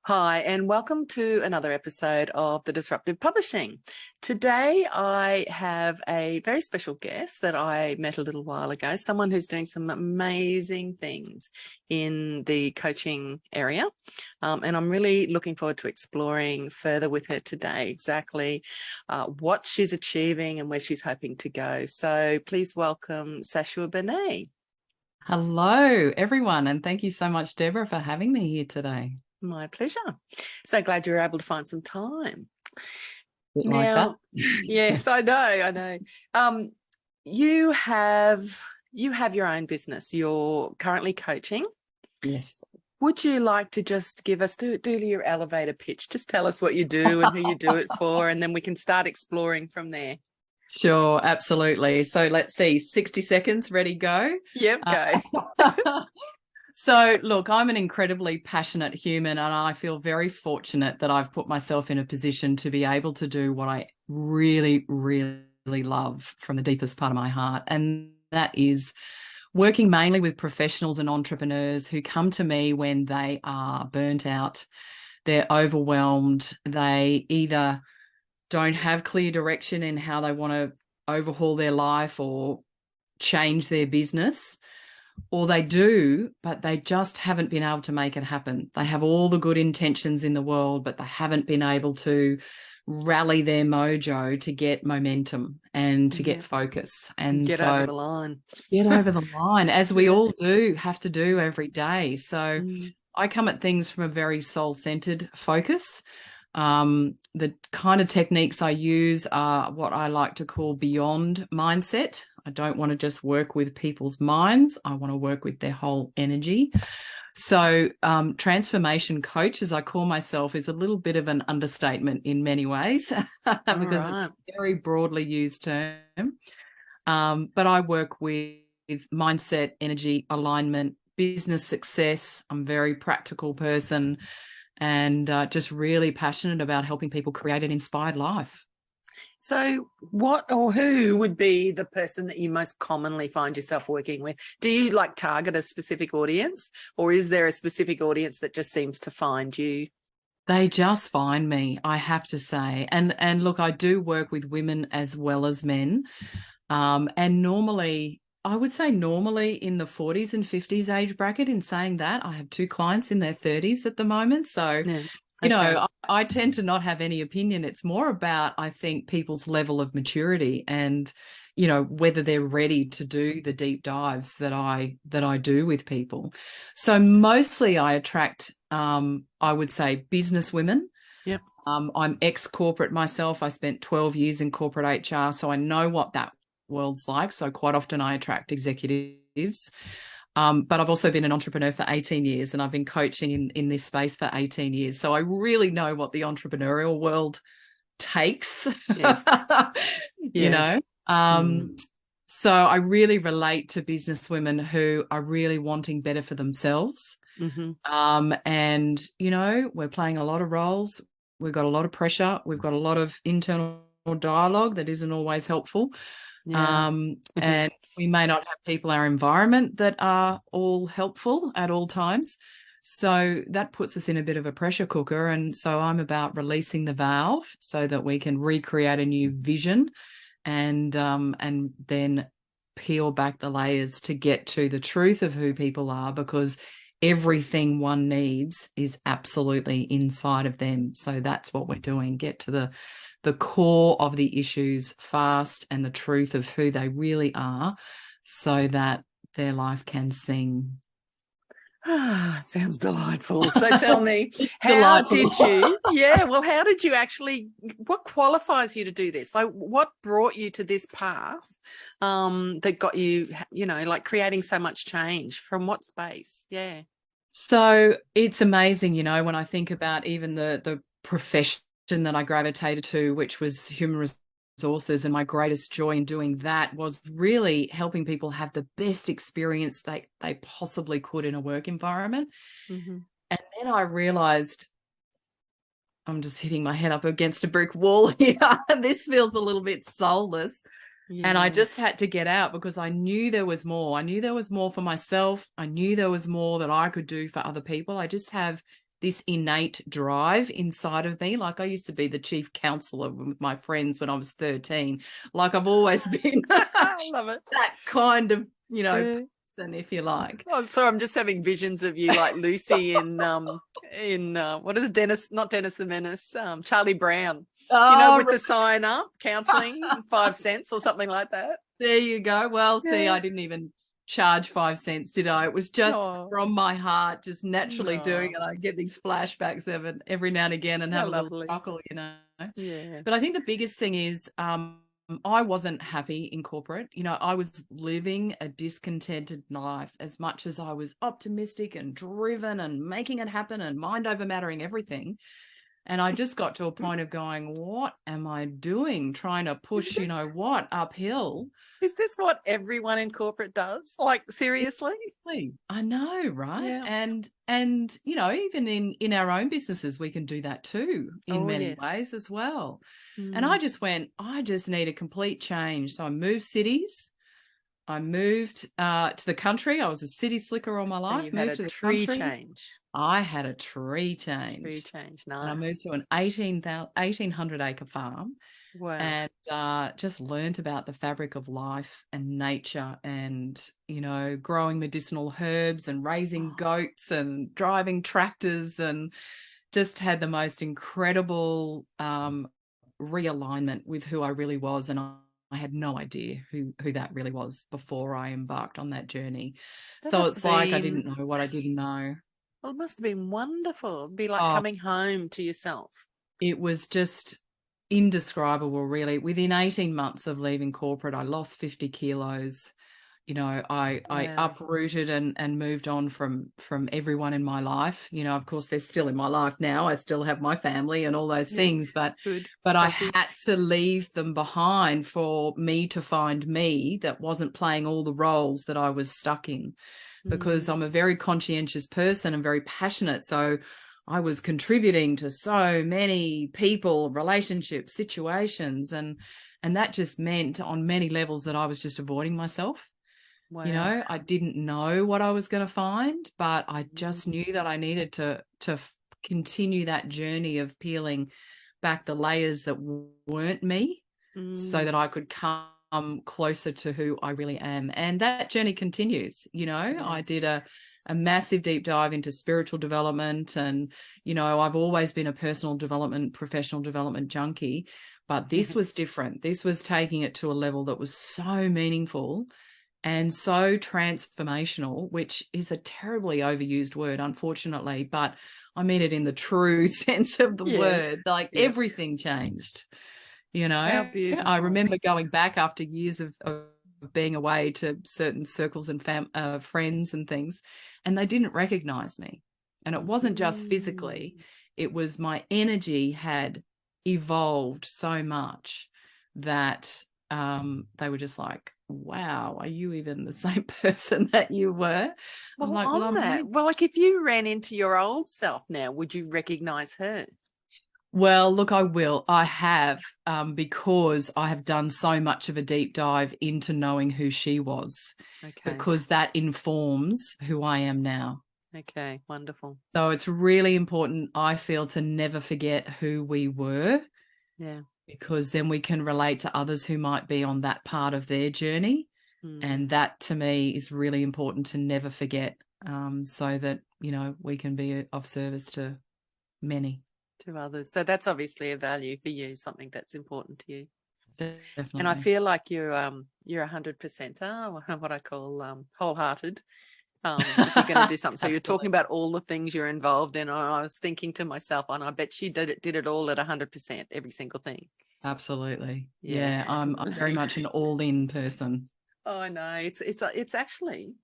Hi, and welcome to another episode of The Disruptive Publishing. Today, I have a very special guest that I met a little while ago, someone who's doing some amazing things in the coaching area. And I'm really looking forward to exploring further with her today exactly what she's achieving and where she's hoping to go. So please welcome Sashua Benay. Hello, everyone, and thank you so much, Deborah, for having me here today. My pleasure. So glad you were able to find some time. Bit like that. Now, yes, I know. You have your own business. You're currently coaching. Yes. Would you like to just give us do your elevator pitch? Just tell us what you do and who you do it for, and then we can start exploring from there. Sure, absolutely. So let's see, 60 seconds, ready, go? Yep, go. So look, I'm an incredibly passionate human, and I feel very fortunate that I've put myself in a position to be able to do what I really, really love from the deepest part of my heart. And that is working mainly with professionals and entrepreneurs who come to me when they are burnt out, they're overwhelmed, they either don't have clear direction in how they want to overhaul their life or change their business, or they do, but they just haven't been able to make it happen. They have all the good intentions in the world, but they haven't been able to rally their mojo to get momentum and to get focus. And get over the line. Get over the line, as we all do have to do every day. So I come at things from a very soul-centered focus. The kind of techniques I use are what I like to call beyond mindset. I don't want to just work with people's minds. I want to work with their whole energy. So transformation coach, as I call myself, is a little bit of an understatement in many ways because it's a very broadly used term. But I work with mindset, energy, alignment, business success. I'm a very practical person and just really passionate about helping people create an inspired life. So what or who would be the person that you most commonly find yourself working with? Do you like target a specific audience, or is there a specific audience that just seems to find you? They just find me, I have to say. And look, I do work with women as well as men. And normally, I would say normally in the 40s and 50s age bracket. In saying that, I have 2 clients in their 30s at the moment. So, you know, I tend to not have any opinion. It's more about, I think, people's level of maturity and, you know, whether they're ready to do the deep dives that I do with people. So mostly I attract, I would say, business women. Yep. I'm ex-corporate myself. I spent 12 years in corporate HR, so I know what that world's like. So quite often I attract executives. But I've also been an entrepreneur for 18 years and I've been coaching in this space for 18 years. So I really know what the entrepreneurial world takes, yes. you know. So I really relate to business women who are really wanting better for themselves. And, you know, we're playing a lot of roles. We've got a lot of pressure. We've got a lot of internal dialogue that isn't always helpful. And we may not have people in our environment that are all helpful at all times. So that puts us in a bit of a pressure cooker. And so I'm about releasing the valve so that we can recreate a new vision and then peel back the layers to get to the truth of who people are, because everything one needs is absolutely inside of them. So that's what we're doing. Get to the core of the issues fast and the truth of who they really are so that their life can sing. Sounds delightful. So tell me, how did you actually, what qualifies you to do this? Like, what brought you to this path that got you, you know, like creating so much change? From what space? Yeah. So it's amazing, you know, when I think about even the profession that I gravitated to, which was human resources, and my greatest joy in doing that was really helping people have the best experience they possibly could in a work environment. And then I realized I'm just hitting my head up against a brick wall here. This feels a little bit soulless. And I just had to get out because I knew there was more. I knew there was more for myself. I knew there was more that I could do for other people. I just have this innate drive inside of me. Like I used to be the chief counselor with my friends when I was 13. Like I've always been I love it. that kind of, person, if you like. Oh, so I'm just having visions of you like Lucy in what is it, Dennis, not Dennis the Menace, Charlie Brown. Oh, with the sign up, counselling 5 cents or something like that. There you go. Well, see, I didn't even charge 5 cents, did I? It was just from my heart, just naturally doing it. I get these flashbacks of it every now and again and have a little chuckle, Yeah. But I think the biggest thing is I wasn't happy in corporate. I was living a discontented life as much as I was optimistic and driven and making it happen and mind over mattering everything. And I just got to a point of going, what am I doing? Trying to push, uphill. Is this what everyone in corporate does? Like, seriously? I know, right? Yeah. And even in our own businesses, we can do that too in many ways as well. And I just went, I just need a complete change. So I moved cities. I moved to the country. I was a city slicker all my life. You've had a tree change. I had a tree change. Tree change, nice. And I moved to an 1,800 acre farm. Wow. And just learned about the fabric of life and nature and, growing medicinal herbs and raising goats and driving tractors, and just had the most incredible realignment with who I really was. And I had no idea who that really was before I embarked on that journey. So it's like I didn't know what I didn't know. Well, it must have been wonderful. It'd be like coming home to yourself. It was just indescribable, really. Within 18 months of leaving corporate, I lost 50 kilos. I uprooted and moved on from everyone in my life. Of course, they're still in my life now. I still have my family and all those things, but I had to leave them behind for me to find me that wasn't playing all the roles that I was stuck in, because I'm a very conscientious person and very passionate. So I was contributing to so many people, relationships, situations, and that just meant on many levels that I was just avoiding myself. Wow. I didn't know what I was going to find, but I just knew that I needed to continue that journey of peeling back the layers that weren't me, so that I could come closer to who I really am. And that journey continues. I did a massive deep dive into spiritual development, and I've always been a personal development, professional development junkie, but this was different. This was taking it to a level that was so meaningful and so transformational, which is a terribly overused word, unfortunately, but I mean it in the true sense of the word. Like everything changed. How beautiful. I remember going back after years of being away to certain circles and friends and things, and they didn't recognize me. And it wasn't just physically, it was my energy had evolved so much that they were just like, wow, are you even the same person that you were? Well, I'm like, well, like if you ran into your old self now, would you recognize her? Well, look, I will. I have, because I have done so much of a deep dive into knowing who she was, because that informs who I am now. Okay, wonderful. So it's really important, I feel, to never forget who we were. Yeah. Because then we can relate to others who might be on that part of their journey. And that, to me, is really important to never forget, so that, we can be of service to many. To others. So that's obviously a value for you, something that's important to you. Definitely. And I feel like you're 100%, what I call wholehearted. If you're going to do something. So you're talking about all the things you're involved in. And I was thinking to myself, and I bet she did it all at 100%, every single thing. Absolutely. Yeah. I'm very much an all-in person. Oh, I know. It's actually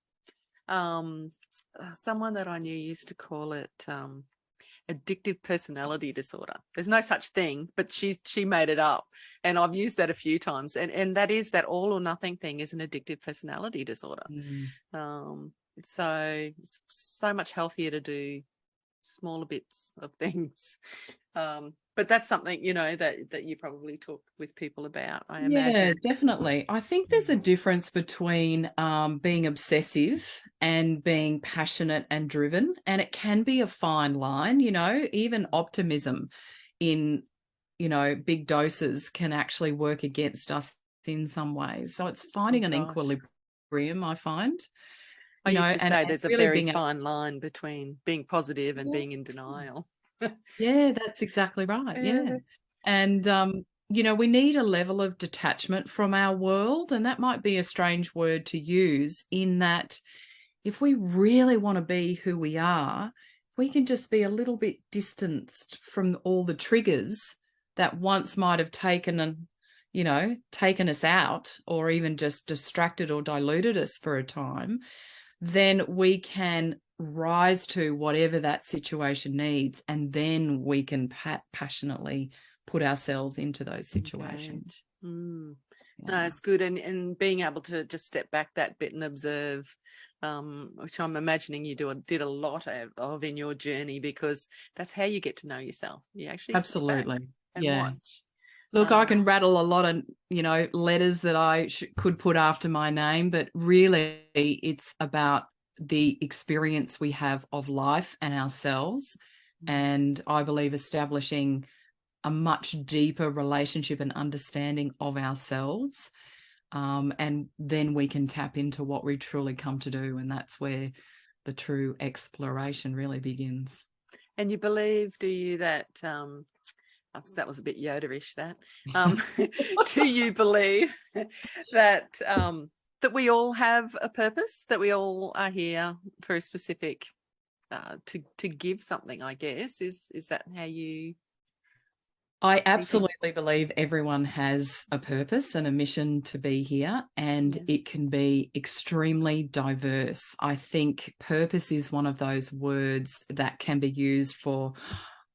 someone that I knew used to call it addictive personality disorder. There's no such thing, but she made it up, and I've used that a few times. And that is that all or nothing thing is an addictive personality disorder. So it's so much healthier to do smaller bits of things. But that's something, you know, that you probably talk with people about, I imagine. Yeah, definitely. I think there's a difference between being obsessive and being passionate and driven. And it can be a fine line, you know, even optimism in, you know, big doses can actually work against us in some ways. So it's finding an equilibrium, I find. I used to say and there's a really very fine line between being positive and being in denial. Yeah, that's exactly right. Yeah. And, you know, we need a level of detachment from our world. And that might be a strange word to use, in that if we really want to be who we are, we can just be a little bit distanced from all the triggers that once might have taken us out, or even just distracted or diluted us for a time. Then we can rise to whatever that situation needs, and then we can passionately put ourselves into those situations. No, it's good. And being able to just step back that bit and observe, which I'm imagining you did a lot of in your journey, because that's how you get to know yourself. You actually absolutely and watch. Look, I can rattle a lot of, you know, letters that I could put after my name, but really it's about the experience we have of life and ourselves. And I believe establishing a much deeper relationship and understanding of ourselves. And then we can tap into what we truly come to do. And that's where the true exploration really begins. And you believe, do you, that that was a bit Yoda-ish, that do you believe that that we all have a purpose, that we all are here for a specific to give something, I guess? Is that how you? I absolutely believe everyone has a purpose and a mission to be here, and it can be extremely diverse. I think purpose is one of those words that can be used for,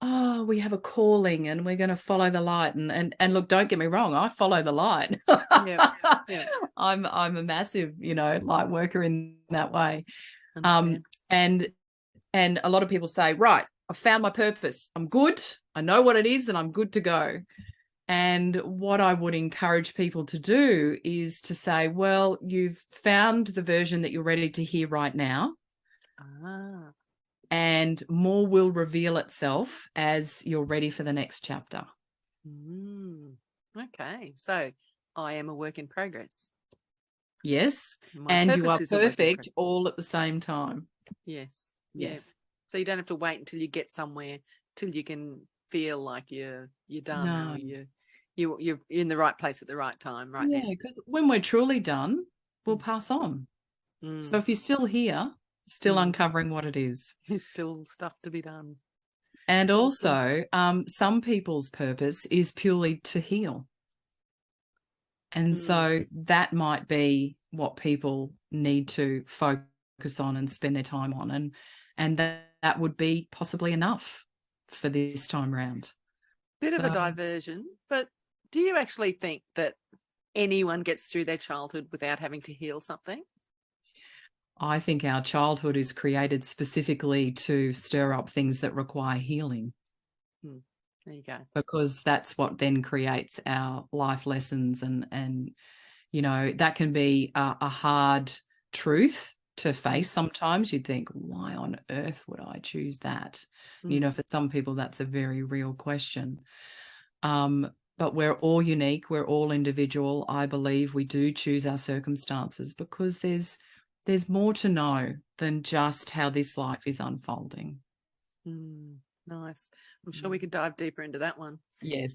oh, we have a calling and we're going to follow the light. And look, don't get me wrong, I follow the light. I'm a massive, you know, light worker in that way. And a lot of people say, right, I found my purpose. I'm good. I know what it is and I'm good to go. And what I would encourage people to do is to say, well, you've found the version that you're ready to hear right now. And more will reveal itself as you're ready for the next chapter. Okay. So I am a work in progress. Yes. And you are perfect all at the same time. Yes. So you don't have to wait until you get somewhere, till you can feel like you're done. No. You're in the right place at the right time now. Yeah, because when we're truly done, we'll pass on. So if you're still here, still uncovering what it is. There's still stuff to be done. And also, some people's purpose is purely to heal. And so that might be what people need to focus on and spend their time on. And that would be possibly enough for this time round. Bit of a diversion, but do you actually think that anyone gets through their childhood without having to heal something? I think our childhood is created specifically to stir up things that require healing. There you go. Because that's what then creates our life lessons. And you know, that can be a hard truth to face sometimes. You'd think, why on earth would I choose that? You know, for some people, that's a very real question. But we're all unique. We're all individual. I believe we do choose our circumstances because there's more to know than just how this life is unfolding. Nice. I'm sure we could dive deeper into that one. Yes.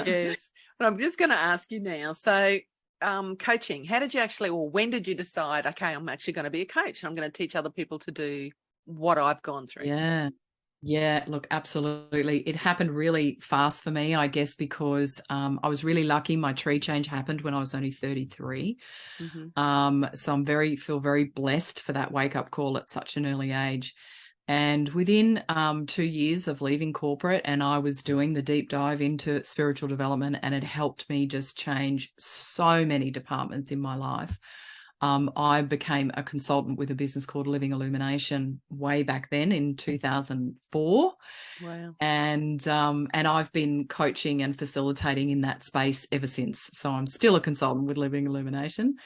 Yes. But I'm just going to ask you now. So coaching, how did you actually, or when did you decide, okay, I'm actually going to be a coach and I'm going to teach other people to do what I've gone through? Yeah, look, absolutely. It happened really fast for me, I guess, because I was really lucky. My tree change happened when I was only 33. So I feel very blessed for that wake-up call at such an early age. And within 2 years of leaving corporate, and I was doing the deep dive into spiritual development, and it helped me just change so many departments in my life. I became a consultant with a business called Living Illumination way back then in 2004. Wow. And I've been coaching and facilitating in that space ever since. So I'm still a consultant with Living Illumination.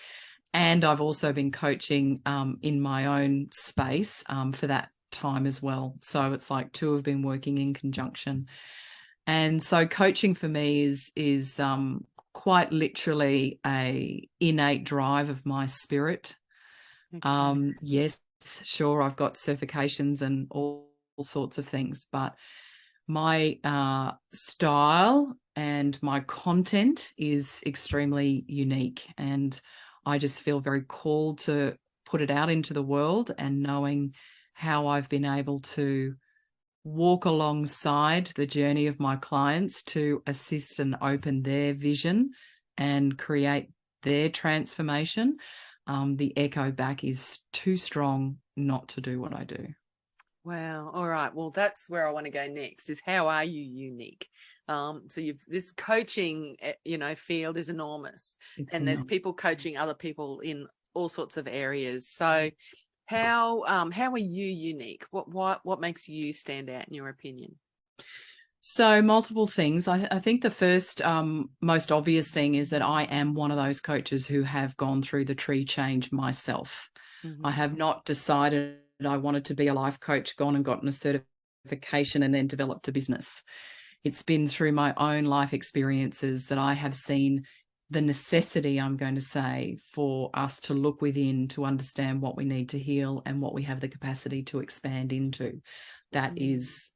And I've also been coaching in my own space for that time as well. So it's like two have been working in conjunction. And so coaching for me is quite literally a innate drive of my spirit. Okay. Yes, sure, I've got certifications and all sorts of things, but my style and my content is extremely unique, and I just feel very called to put it out into the world, and knowing how I've been able to walk alongside the journey of my clients to assist and open their vision and create their transformation. The echo back is too strong not to do what I do. Wow. All right. Well, that's where I want to go next, is how are you unique? So this coaching, field is enormous, and there's people coaching other people in all sorts of areas. So how are you unique? What makes you stand out in your opinion? So multiple things. I think the first most obvious thing is that I am one of those coaches who have gone through the tree change myself. Mm-hmm. I have not decided I wanted to be a life coach, gone and gotten a certification and then developed a business. It's been through my own life experiences that I have seen the necessity, I'm going to say, for us to look within to understand what we need to heal and what we have the capacity to expand into. That is,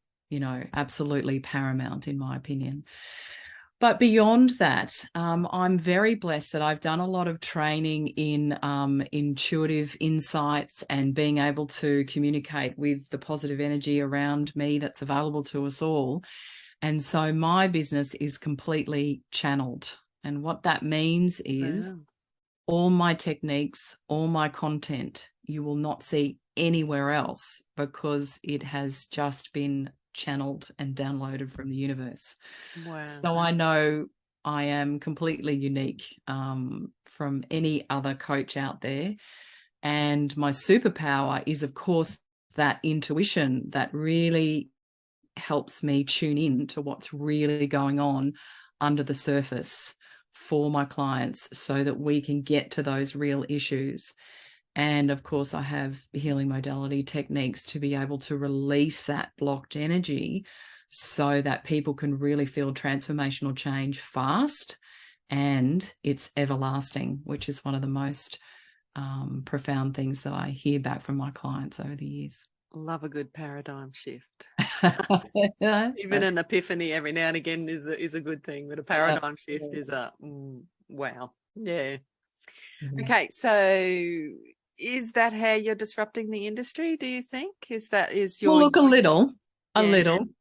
absolutely paramount in my opinion. But beyond that, I'm very blessed that I've done a lot of training in intuitive insights and being able to communicate with the positive energy around me that's available to us all. And so my business is completely channeled. And what that means is all my techniques, all my content, you will not see anywhere else, because it has just been channeled and downloaded from the universe. Wow. So I know I am completely unique from any other coach out there. And my superpower is, of course, that intuition that really helps me tune in to what's really going on under the surface for my clients so that we can get to those real issues. And of course, I have healing modality techniques to be able to release that blocked energy so that people can really feel transformational change fast, and it's everlasting, which is one of the most profound things that I hear back from my clients over the years. Love a good paradigm shift. Even an epiphany every now and again is a good thing, but a paradigm shift is wow. Yeah. Okay, so is that how you're disrupting the industry, do you think? Is your look, a little,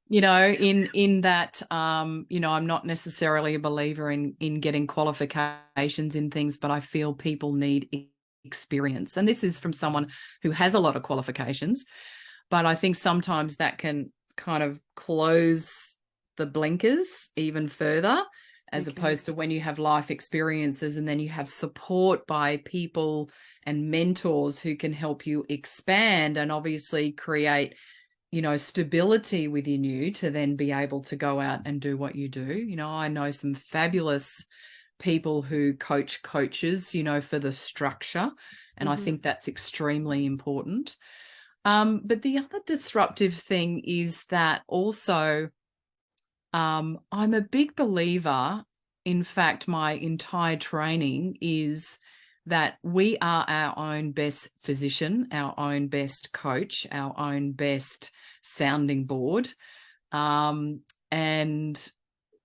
yeah. in that I'm not necessarily a believer in getting qualifications in things, but I feel people need experience. And this is from someone who has a lot of qualifications, but I think sometimes that can kind of close the blinkers even further, as opposed to when you have life experiences and then you have support by people and mentors who can help you expand and obviously create, stability within you to then be able to go out and do what you do. I know some fabulous people who coach coaches, for the structure. And I think that's extremely important. But the other disruptive thing is that also I'm a big believer. In fact, my entire training is that we are our own best physician, our own best coach, our own best sounding board. And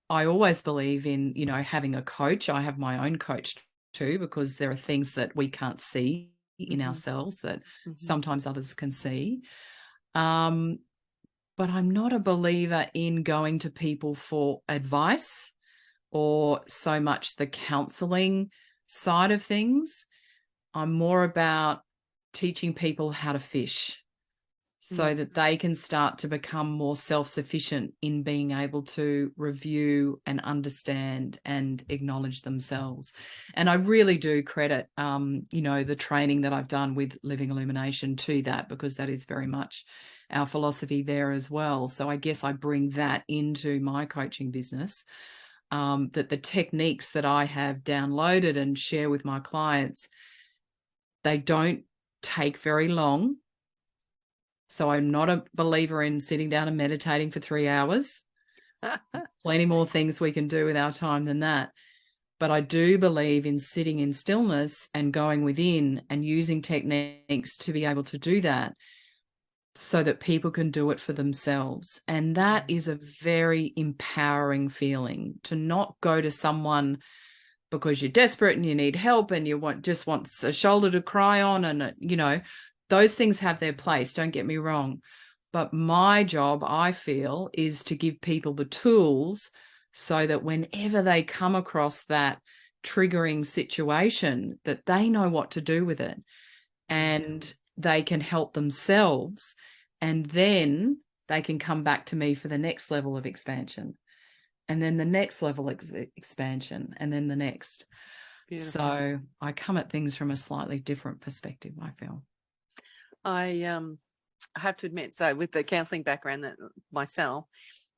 I always believe in, having a coach. I have my own coach too, because there are things that we can't see in ourselves that sometimes others can see. But I'm not a believer in going to people for advice or so much the counseling side of things. I'm more about teaching people how to fish. so that they can start to become more self-sufficient in being able to review and understand and acknowledge themselves. And I really do credit, the training that I've done with Living Illumination to that, because that is very much our philosophy there as well. So I guess I bring that into my coaching business, that the techniques that I have downloaded and share with my clients, they don't take very long. So I'm not a believer in sitting down and meditating for 3 hours. There's plenty more things we can do with our time than that. But I do believe in sitting in stillness and going within and using techniques to be able to do that, so that people can do it for themselves. And that is a very empowering feeling, to not go to someone because you're desperate and you need help and you just want a shoulder to cry on. And, those things have their place, don't get me wrong. But my job, I feel, is to give people the tools so that whenever they come across that triggering situation, that they know what to do with it and they can help themselves. And then they can come back to me for the next level of expansion, and then the next level expansion, and then the next. Beautiful. So I come at things from a slightly different perspective, I feel. I have to admit, so with the counselling background that myself,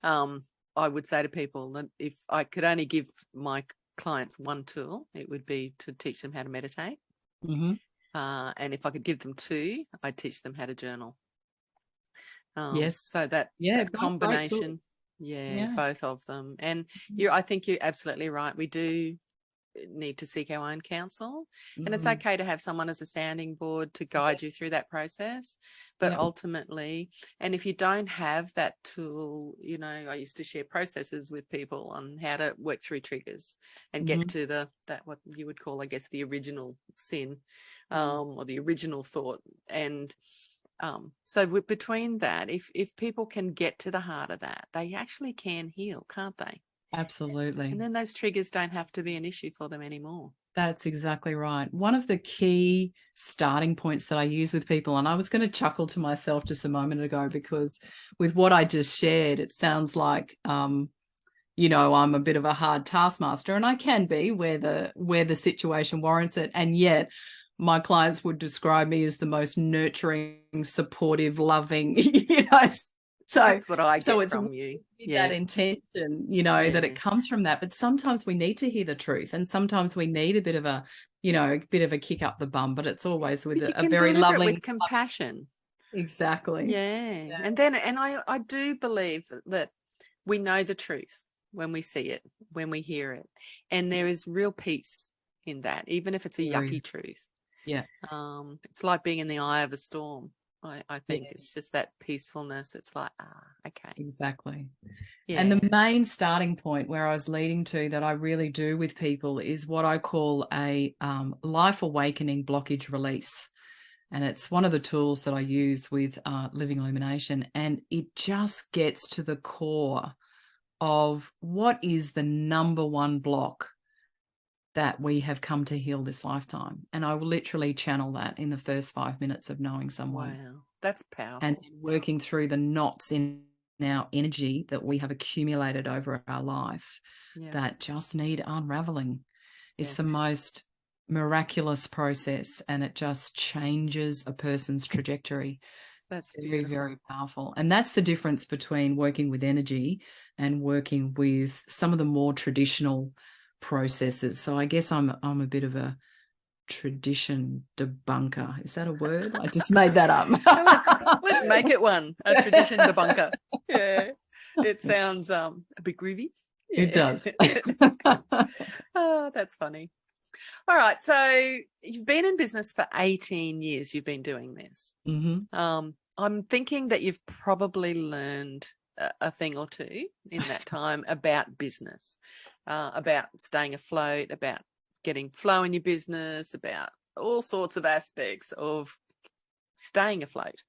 I would say to people that if I could only give my clients one tool, it would be to teach them how to meditate. Mm-hmm. And if I could give them two, I'd teach them how to journal. Yes. So that combination, both of them. And I think you're absolutely right. We do need to seek our own counsel, and it's okay to have someone as a sounding board to guide you through that process. But ultimately, and if you don't have that tool, I used to share processes with people on how to work through triggers and get to that what you would call, I guess, the original sin, or the original thought. And so between that, if people can get to the heart of that, they actually can heal, can't they? Absolutely. And then those triggers don't have to be an issue for them anymore. That's exactly right. One of the key starting points that I use with people, and I was going to chuckle to myself just a moment ago, because with what I just shared, it sounds like, I'm a bit of a hard taskmaster, and I can be where the situation warrants it. And yet my clients would describe me as the most nurturing, supportive, loving, So that's what I get from you. That intention, that it comes from that. But sometimes we need to hear the truth, and sometimes we need a bit of a kick up the bum. But it's always with a very loving, with compassion. Exactly. Yeah. And then, I do believe that we know the truth when we see it, when we hear it, and there is real peace in that, even if it's a yucky truth. Yeah. It's like being in the eye of a storm. I think it's just that peacefulness. It's like, okay. Exactly. Yeah. And the main starting point where I was leading to, that I really do with people, is what I call a life awakening blockage release. And it's one of the tools that I use with Living Illumination. And it just gets to the core of what is the number one block that we have come to heal this lifetime. And I will literally channel that in the first 5 minutes of knowing someone. Wow, that's powerful. And working through the knots in our energy that we have accumulated over our life that just need unraveling. It's the most miraculous process, and it just changes a person's trajectory. That's very, very powerful. And that's the difference between working with energy and working with some of the more traditional processes. So I guess I'm a bit of a tradition debunker. Is that a word? I just made that up. let's make it one. A tradition debunker. Yeah. It sounds a bit groovy. Yeah. It does. Oh, that's funny. All right. So you've been in business for 18 years. You've been doing this. I'm thinking that you've probably learned a thing or two in that time about business, about staying afloat, about getting flow in your business, about all sorts of aspects of staying afloat.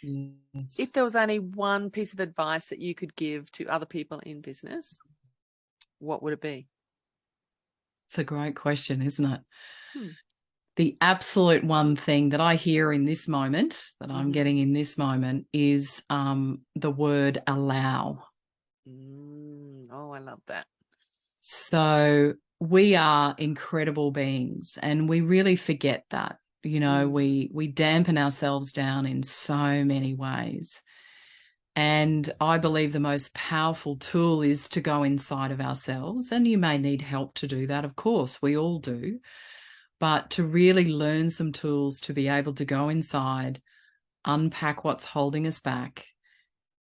Yes. If there was only one piece of advice that you could give to other people in business, what would it be? It's a great question, isn't it? the absolute one thing that I hear in this moment, that I'm getting in this moment, is the word allow. Oh, I love that. So we are incredible beings, and we really forget that. You know, we dampen ourselves down in so many ways. And I believe the most powerful tool is to go inside of ourselves. And you may need help to do that. Of course, we all do. But to really learn some tools to be able to go inside, unpack what's holding us back,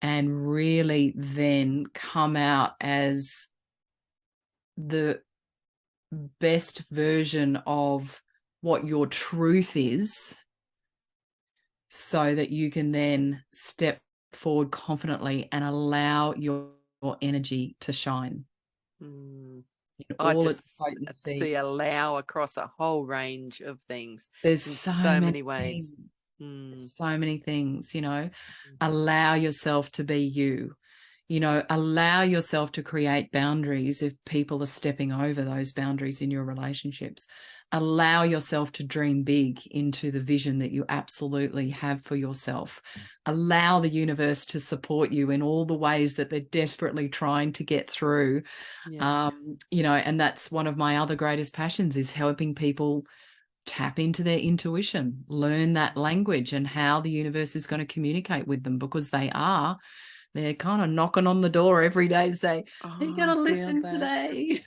and really then come out as the best version of what your truth is, so that you can then step forward confidently and allow your energy to shine. I just see allow across a whole range of things. There's in so many ways. So many things, you know. Allow yourself to be you. You know, allow yourself to create boundaries if people are stepping over those boundaries in your relationships. Allow yourself to dream big into the vision that you absolutely have for yourself. Allow the universe to support you in all the ways that they're desperately trying to get through. You know, and that's one of my other greatest passions, is helping people tap into their intuition, learn that language and how the universe is going to communicate with them, because they're kind of knocking on the door every day saying, you got to listen today.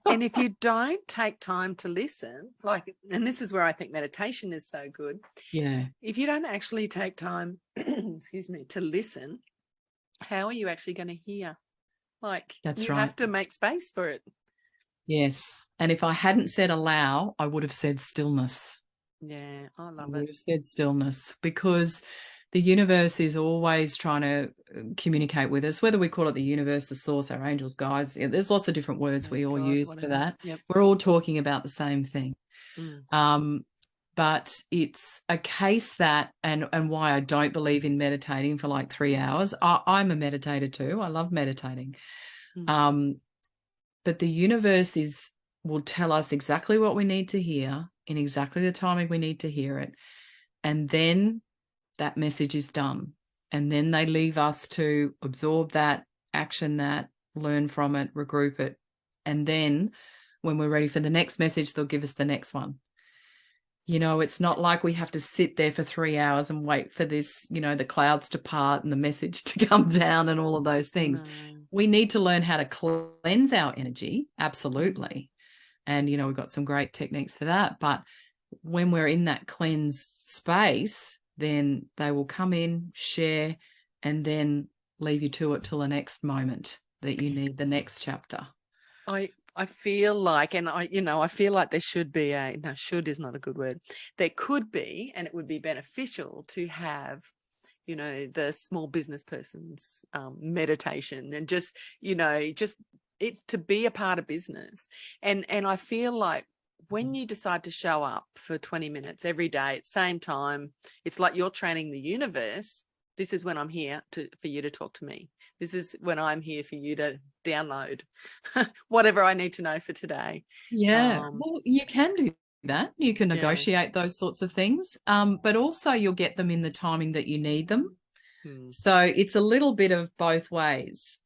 And if you don't take time to listen, and this is where I think meditation is so good. Yeah. If you don't actually take time, excuse me, to listen, how are you actually going to hear? That's you right. have to make space for it. Yes. And if I hadn't said allow, I would have said stillness. Yeah, I love it. I would have said stillness, because the universe is always trying to communicate with us, whether we call it the universe, the source, our angels, guides. There's lots of different words we all use for that. Yep. We're all talking about the same thing. But it's a case that, and why I don't believe in meditating for like 3 hours. I'm a meditator too. I love meditating. But the universe will tell us exactly what we need to hear in exactly the timing we need to hear it. And then that message is done. And then they leave us to absorb that, action that, learn from it, regroup it. And then when we're ready for the next message, they'll give us the next one. You know, it's not like we have to sit there for 3 hours and wait for this, you know, the clouds to part and the message to come down and all of those things. No. We need to learn how to cleanse our energy. Absolutely. And, you know, we've got some great techniques for that. But when we're in that cleanse space, then they will come in, share, and then leave you to it till the next moment that you need the next chapter. I feel like, and I feel like there should be should is not a good word. There could be, and it would be beneficial to have, you know, the small business person's meditation, and just it to be a part of business. And I feel like when you decide to show up for 20 minutes every day at the same time, it's like you're training the universe. This is when I'm here for you to talk to me. This is when I'm here for you to download whatever I need to know for today. Yeah. Well, you can do that. You can negotiate those sorts of things. But also you'll get them in the timing that you need them. So it's a little bit of both ways.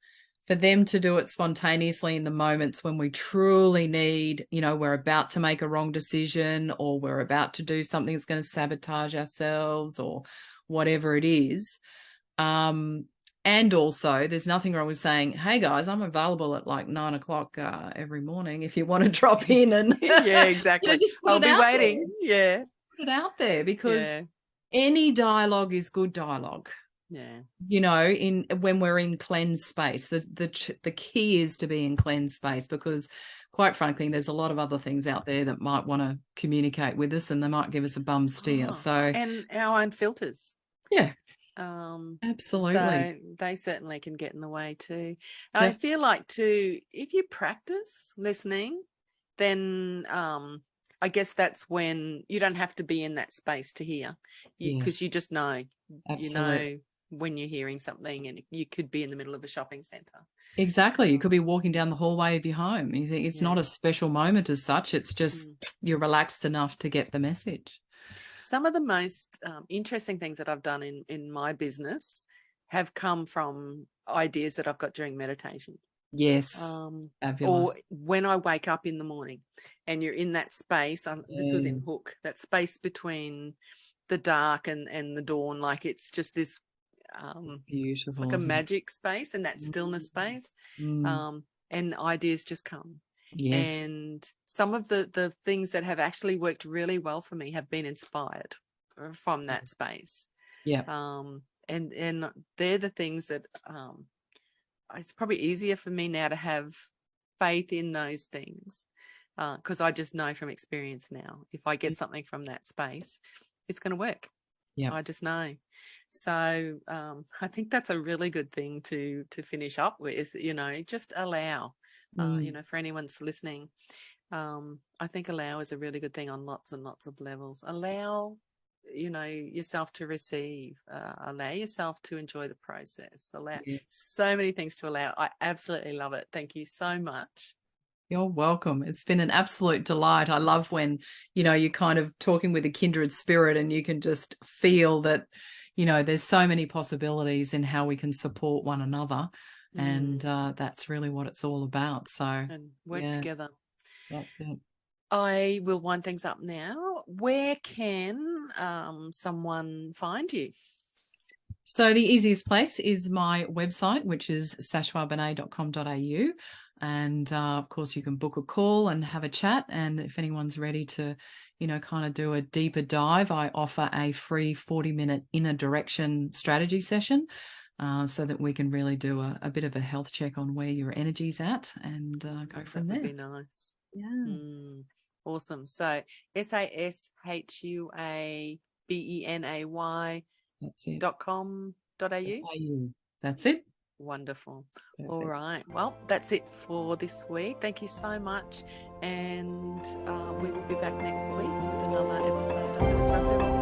For them to do it spontaneously in the moments when we truly need, you know, we're about to make a wrong decision, or we're about to do something that's going to sabotage ourselves, or whatever it is. And also there's nothing wrong with saying, hey guys, I'm available at like 9 o'clock every morning if you want to drop in and yeah, exactly. just I'll be waiting. Yeah. Put it out there, because any dialogue is good dialogue. Yeah. You know, when we're in cleansed space, the key is to be in cleansed space, because quite frankly, there's a lot of other things out there that might want to communicate with us, and they might give us a bum steer. And our own filters. Yeah. Absolutely. So they certainly can get in the way too. I feel like too, if you practice listening, then I guess that's when you don't have to be in that space to hear, because you just know. Absolutely. You know when you're hearing something, and you could be in the middle of a shopping centre. Exactly. You could be walking down the hallway of your home. You think it's not a special moment as such. It's just you're relaxed enough to get the message. Some of the most interesting things that I've done in my business have come from ideas that I've got during meditation. Yes. Or when I wake up in the morning and you're in that space. This was in Hook, that space between the dark and the dawn. Like it's just this it's beautiful. It's like a magic space, and that stillness space. And ideas just come. Yes. And some of the things that have actually worked really well for me have been inspired from that space. Yeah. And they're the things that it's probably easier for me now to have faith in those things, because I just know from experience now, if I get something from that space, it's going to work. Yeah, I just know. So I think that's a really good thing to finish up with. Just allow. For anyone that's listening, I think allow is a really good thing on lots and lots of levels. Allow, yourself to receive. Allow yourself to enjoy the process. Allow so many things to allow. I absolutely love it. Thank you so much. You're welcome. It's been an absolute delight. I love when, you're kind of talking with a kindred spirit and you can just feel that, there's so many possibilities in how we can support one another. And that's really what it's all about. So, and work together. That's it. I will wind things up now. Where can someone find you? So the easiest place is my website, which is sashuabenay.com.au. And of course, you can book a call and have a chat. And if anyone's ready to, kind of do a deeper dive, I offer a free 40-minute inner direction strategy session. So that we can really do a bit of a health check on where your energy's at and go from there. That would be nice. Yeah. Awesome. So sashuabenay.com.au. That's it. Wonderful. Perfect. All right. Well, that's it for this week. Thank you so much. And we will be back next week with another episode of The Disruptive